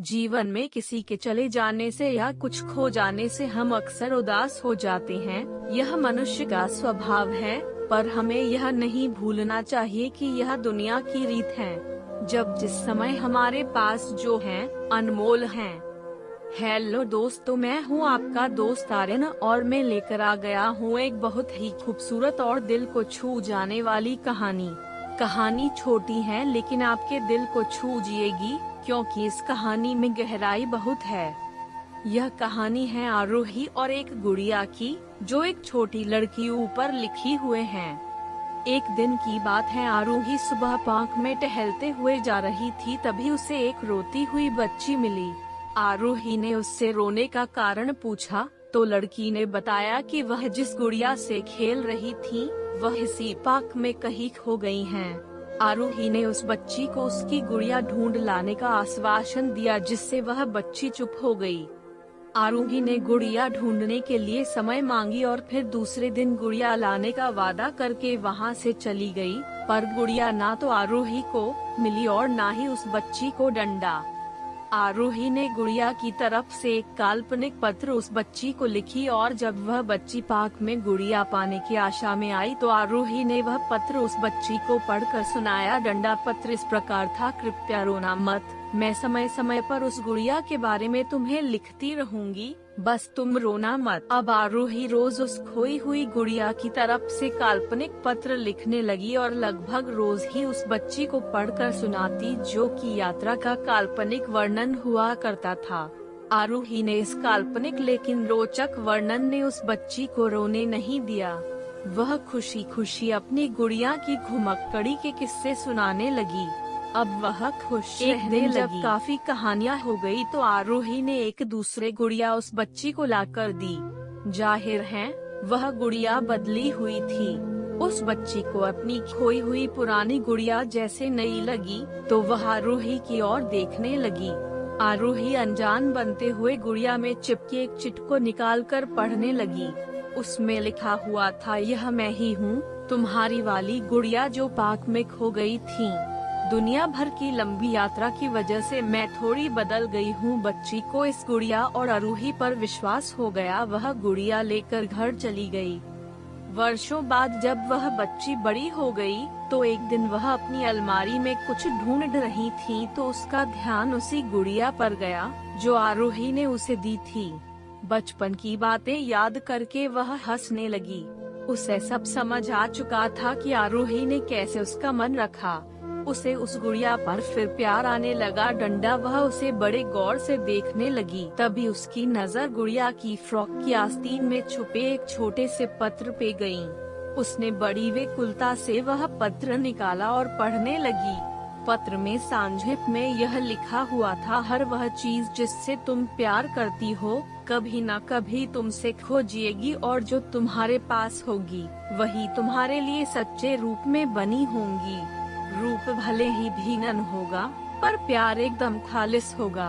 जीवन में किसी के चले जाने से या कुछ खो जाने से हम अक्सर उदास हो जाते हैं। यह मनुष्य का स्वभाव है, पर हमें यह नहीं भूलना चाहिए कि यह दुनिया की रीत है। जब जिस समय हमारे पास जो है अनमोल है। हेलो दोस्तों, मैं हूँ आपका दोस्त आर्यन और मैं लेकर आ गया हूँ एक बहुत ही खूबसूरत और दिल को छू जाने वाली कहानी छोटी है लेकिन आपके दिल को छू जाएगी, क्योंकि इस कहानी में गहराई बहुत है। यह कहानी है आरोही और एक गुड़िया की, जो एक छोटी लड़की ऊपर लिखी हुए हैं। एक दिन की बात है, आरोही सुबह पार्क में टहलते हुए जा रही थी, तभी उसे एक रोती हुई बच्ची मिली। आरोही ने उससे रोने का कारण पूछा तो लड़की ने बताया कि वह जिस गुड़िया से खेल रही थी वह इसी पार्क में कहीं खो गई हैं। आरोही ने उस बच्ची को उसकी गुड़िया ढूंढ लाने का आश्वासन दिया, जिससे वह बच्ची चुप हो गई। आरोही ने गुड़िया ढूंढने के लिए समय मांगी और फिर दूसरे दिन गुड़िया लाने का वादा करके वहां से चली गई, पर गुड़िया ना तो आरोही को मिली और ना ही उस बच्ची को डंडा। आरोही ने गुड़िया की तरफ से एक काल्पनिक पत्र उस बच्ची को लिखी और जब वह बच्ची पार्क में गुड़िया पाने की आशा में आई तो आरोही ने वह पत्र उस बच्ची को पढ़कर सुनाया। डंडा पत्र इस प्रकार था: कृपया रोना मत, मैं समय समय पर उस गुड़िया के बारे में तुम्हें लिखती रहूंगी, बस तुम रोना मत। अब आरोही रोज उस खोई हुई गुड़िया की तरफ से काल्पनिक पत्र लिखने लगी और लगभग रोज ही उस बच्ची को पढ़कर सुनाती, जो कि यात्रा का काल्पनिक वर्णन हुआ करता था। आरोही ने इस काल्पनिक लेकिन रोचक वर्णन ने उस बच्ची को रोने नहीं दिया। वह खुशी खुशी अपनी गुड़िया की घुमक्कड़ी के किस्से सुनाने लगी। अब वह खुश रहने लगी। जब काफी कहानियां हो गई तो आरोही ने एक दूसरे गुड़िया उस बच्ची को लाकर दी। जाहिर है वह गुड़िया बदली हुई थी। उस बच्ची को अपनी खोई हुई पुरानी गुड़िया जैसे नई लगी तो वह आरोही की ओर देखने लगी। आरोही अनजान बनते हुए गुड़िया में चिपके एक चिट को निकालकर पढ़ने लगी। उसमें लिखा हुआ था: यह मैं ही हूँ, तुम्हारी वाली गुड़िया जो पार्क में खो गई थी। दुनिया भर की लंबी यात्रा की वजह से मैं थोड़ी बदल गई हूँ। बच्ची को इस गुड़िया और आरोही पर विश्वास हो गया। वह गुड़िया लेकर घर चली गई। वर्षों बाद जब वह बच्ची बड़ी हो गई तो एक दिन वह अपनी अलमारी में कुछ ढूंढ रही थी तो उसका ध्यान उसी गुड़िया पर गया जो आरोही ने उसे दी थी। बचपन की बातें याद करके वह हंसने लगी। उसे सब समझ आ चुका था कि आरोही ने कैसे उसका मन रखा। उसे उस गुड़िया पर फिर प्यार आने लगा। डंडा वह उसे बड़े गौर से देखने लगी। तभी उसकी नजर गुड़िया की फ्रॉक की आस्तीन में छुपे एक छोटे से पत्र पे गई। उसने बड़ी व्याकुलता से वह पत्र निकाला और पढ़ने लगी। पत्र में संक्षेप में यह लिखा हुआ था: हर वह चीज जिससे तुम प्यार करती हो कभी न कभी तुमसे खो जाएगी, और जो तुम्हारे पास होगी वही तुम्हारे लिए सच्चे रूप में बनी होंगी। रूप भले ही भिन्न होगा पर प्यार एकदम खालिस होगा।